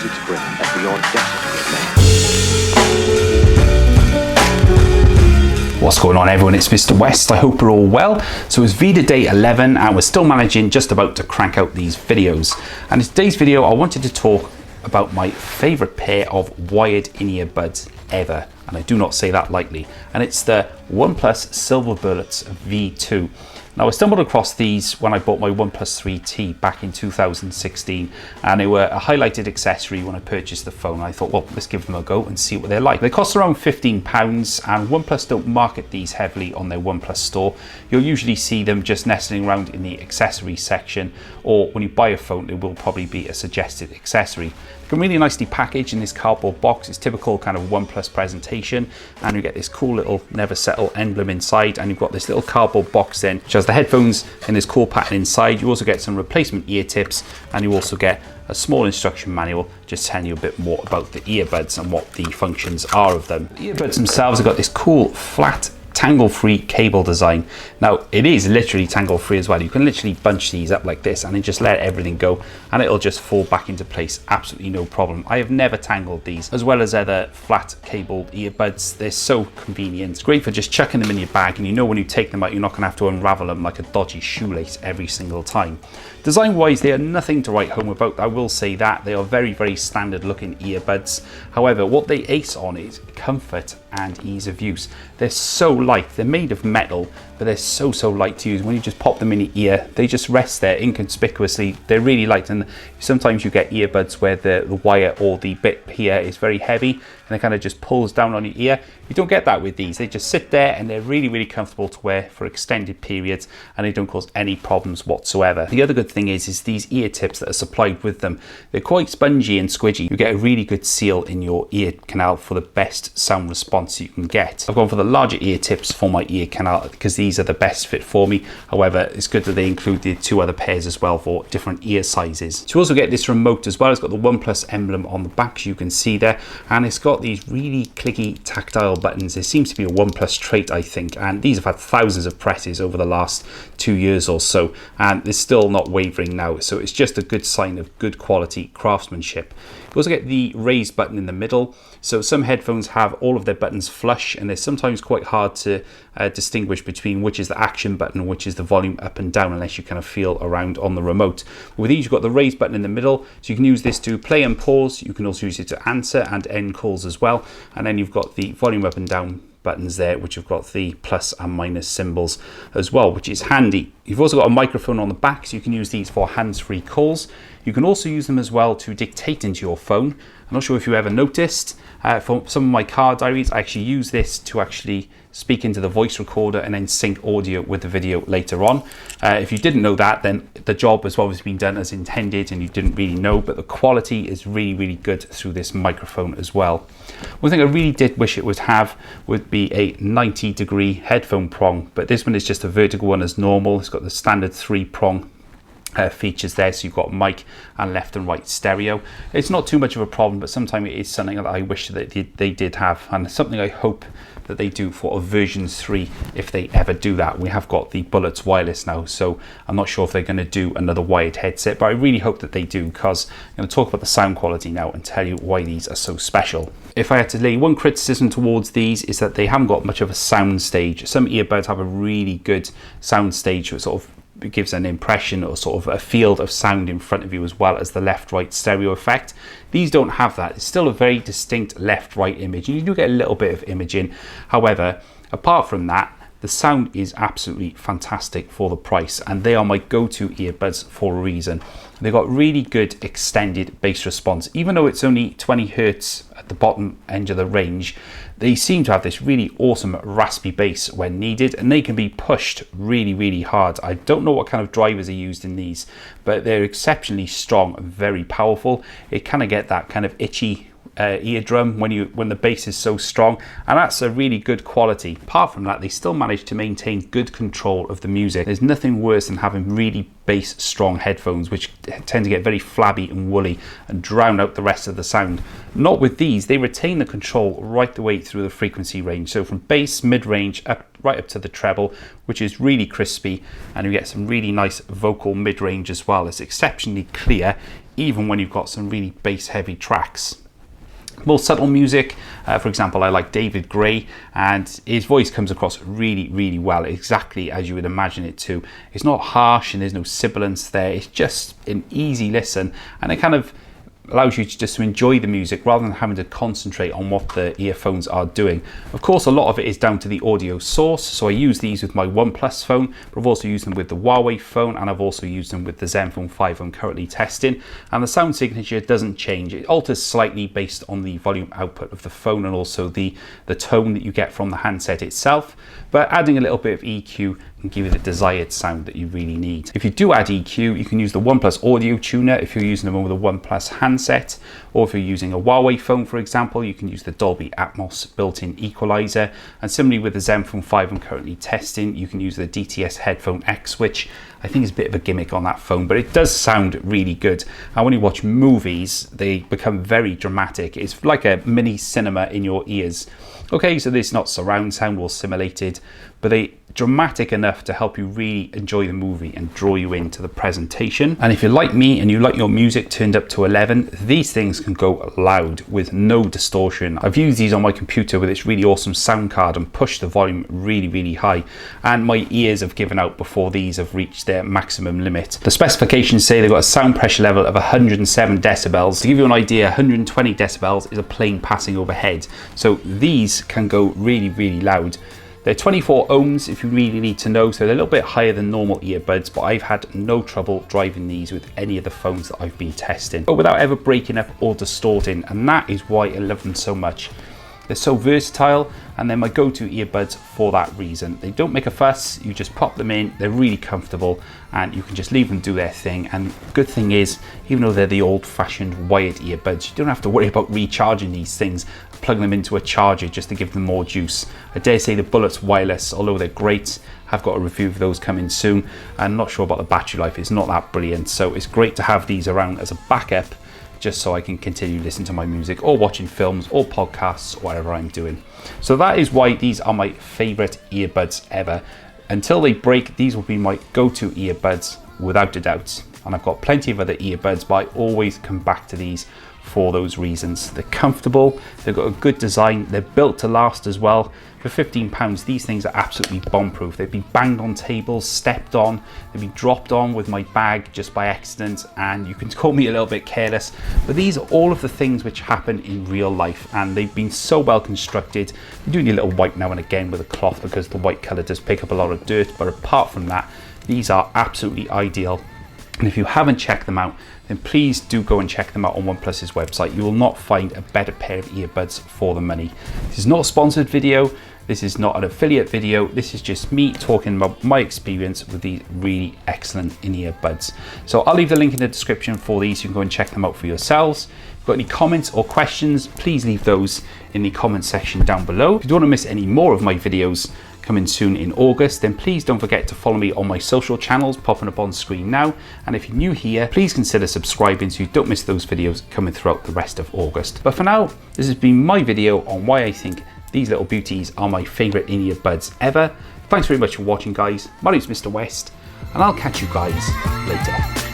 its grip at the audacity of man. What's going on, everyone? It's Mr. West. I hope you're all well. So it's Vita Day 11 and we're still managing just about to crank out these videos. And in today's video I wanted to talk about my favorite pair of wired in-ear buds ever, and I do not say that lightly, and it's the OnePlus Silver Bullets V2. Now, I stumbled across these when I bought my OnePlus 3T back in 2016, and they were a highlighted accessory when I purchased the phone. I thought, well, let's give them a go and see what they're like. They cost around £15, and OnePlus don't market these heavily on their OnePlus store. You'll usually see them just nestling around in the accessories section, or when you buy a phone, it will probably be a suggested accessory. They come really nicely packaged in this cardboard box. It's typical kind of OnePlus presentation, and you get this cool little Never Settle emblem inside, and you've got this little cardboard box then, which has the headphones in this cool pattern inside. You also get some replacement ear tips, and you also get a small instruction manual just telling you a bit more about the earbuds and what the functions are of them. The earbuds themselves have got this cool flat tangle-free cable design. Now, it is literally tangle-free as well. You can literally bunch these up like this and then just let everything go and it'll just fall back into place, absolutely no problem. I have never tangled these, as well as other flat cabled earbuds. They're so convenient. It's great for just chucking them in your bag, and you know when you take them out you're not going to have to unravel them like a dodgy shoelace every single time. Design wise, they are nothing to write home about. I will say that they are very, very standard looking earbuds. However, what they ace on is comfort and ease of use. They're so light. They're made of metal, but they're so light to use. When you just pop them in your ear, they just rest there inconspicuously. They're really light, and sometimes you get earbuds where the wire or the bit here is very heavy and it kind of just pulls down on your ear. You don't get that with these. They just sit there and they're really comfortable to wear for extended periods, and they don't cause any problems whatsoever. The other good thing is these ear tips that are supplied with them. They're quite spongy and squidgy. You get a really good seal in your ear canal for the best sound response you can get. I've gone for the larger ear tips for my ear canal because these are the best fit for me. However, it's good that they include the two other pairs as well for different ear sizes. So you also get this remote as well. It's got the OnePlus emblem on the back, as you can see there, and it's got these really clicky tactile buttons. There seems to be a OnePlus trait, I think, and these have had thousands of presses over the last 2 years or so, and they're still not wavering now, so it's just a good sign of good quality craftsmanship. You also get the raise button in the middle. So some headphones have all of their buttons flush, and they're sometimes quite hard to distinguish between which is the action button and which is the volume up and down unless you kind of feel around on the remote. With these, you've got the raise button in the middle, so you can use this to play and pause. You can also use it to answer and end calls as well. And then you've got the volume up and down buttons there, which have got the plus and minus symbols as well, which is handy. You've also got a microphone on the back, so you can use these for hands-free calls. You can also use them as well to dictate into your phone. I'm not sure if you ever noticed, for some of my car diaries, I actually use this to actually speak into the voice recorder and then sync audio with the video later on. If you didn't know that, then the job has obviously been done as intended and you didn't really know, but the quality is really good through this microphone as well. One thing I really did wish it would have would be a 90-degree headphone prong, but this one is just a vertical one as normal. It's got the standard 3-prong features there, so you've got mic and left and right stereo. It's not too much of a problem, but sometimes it is something that I wish that they did have, and something I hope that they do for a version 3 if they ever do that. We have got the Bullets wireless now, so I'm not sure if they're going to do another wired headset, but I really hope that they do, because I'm going to talk about the sound quality now and tell you why these are so special. If I had to lay one criticism towards these, is that they haven't got much of a sound stage. Some earbuds have a really good sound stage, which sort of it gives an impression or sort of a field of sound in front of you, as well as the left-right stereo effect. These don't have that. It's still a very distinct left-right image, and you do get a little bit of imaging. However, apart from that, the sound is absolutely fantastic for the price, and they are my go-to earbuds for a reason. They've got really good extended bass response. Even though it's only 20 Hertz at the bottom end of the range, they seem to have this really awesome raspy bass when needed, and they can be pushed really hard. I don't know what kind of drivers are used in these, but they're exceptionally strong and very powerful. It kind of get that kind of itchy eardrum when the bass is so strong, and that's a really good quality. Apart from that, they still manage to maintain good control of the music. There's nothing worse than having really bass strong headphones, which tend to get very flabby and woolly and drown out the rest of the sound. Not with these. They retain the control right the way through the frequency range, so from bass, mid-range, right up to the treble, which is really crispy, and you get some really nice vocal mid-range as well. It's exceptionally clear, even when you've got some really bass heavy tracks. More subtle music, for example, I like David Gray, and his voice comes across really well, exactly as you would imagine it to. It's not harsh and there's no sibilance there. It's just an easy listen, and it kind of allows you just to enjoy the music rather than having to concentrate on what the earphones are doing. Of course, a lot of it is down to the audio source, so I use these with my OnePlus phone, but I've also used them with the Huawei phone, and I've also used them with the ZenFone 5 I'm currently testing, and the sound signature doesn't change. It alters slightly based on the volume output of the phone and also the tone that you get from the handset itself, but adding a little bit of EQ can give you the desired sound that you really need. If you do add EQ, you can use the OnePlus audio tuner if you're using them with a OnePlus handset, or if you're using a Huawei phone, for example, you can use the Dolby Atmos built-in equalizer. And similarly with the ZenFone 5 I'm currently testing, you can use the DTS Headphone X, which I think is a bit of a gimmick on that phone, but it does sound really good. And when you watch movies, they become very dramatic. It's like a mini cinema in your ears. Okay, so this is not surround sound or simulated, but they dramatic enough to help you really enjoy the movie and draw you into the presentation. And if you're like me and you like your music turned up to 11, these things can go loud with no distortion. I've used these on my computer with its really awesome sound card and pushed the volume really high, and my ears have given out before these have reached their maximum limit. The specifications say they've got a sound pressure level of 107 decibels. To give you an idea, 120 decibels is a plane passing overhead, so these can go really loud. They're 24 ohms if you really need to know, so they're a little bit higher than normal earbuds, but I've had no trouble driving these with any of the phones that I've been testing, but without ever breaking up or distorting, and that is why I love them so much. They're so versatile, and they're my go-to earbuds for that reason. They don't make a fuss, you just pop them in, they're really comfortable, and you can just leave them do their thing. And the good thing is, even though they're the old-fashioned wired earbuds, you don't have to worry about recharging these things, plugging them into a charger just to give them more juice. I dare say the Bullets wireless, although they're great, I've got a review of those coming soon. I'm not sure about the battery life, it's not that brilliant, so it's great to have these around as a backup, just so I can continue listening to my music or watching films or podcasts or whatever I'm doing. So that is why these are my favorite earbuds ever. Until they break, these will be my go-to earbuds without a doubt. And I've got plenty of other earbuds, but I always come back to these for those reasons. They're comfortable, they've got a good design, they're built to last as well. For £15, these things are absolutely bomb-proof. They've been banged on tables, stepped on, they've been dropped on with my bag just by accident, and you can call me a little bit careless, but these are all of the things which happen in real life, and they've been so well constructed. You do need a little wipe now and again with a cloth because the white colour does pick up a lot of dirt, but apart from that, these are absolutely ideal. And if you haven't checked them out, then please do go and check them out on OnePlus's website. You will not find a better pair of earbuds for the money. This is not a sponsored video. This is not an affiliate video. This is just me talking about my experience with these really excellent in-ear buds. So I'll leave the link in the description for these. You can go and check them out for yourselves. If you've got any comments or questions, please leave those in the comment section down below. If you don't want to miss any more of my videos coming soon in August, then please don't forget to follow me on my social channels popping up on screen now. And if you're new here, please consider subscribing so you don't miss those videos coming throughout the rest of August. But for now, this has been my video on why I think these little beauties are my favorite in-ear buds ever. Thanks very much for watching, guys. My name's Mr. West, and I'll catch you guys later.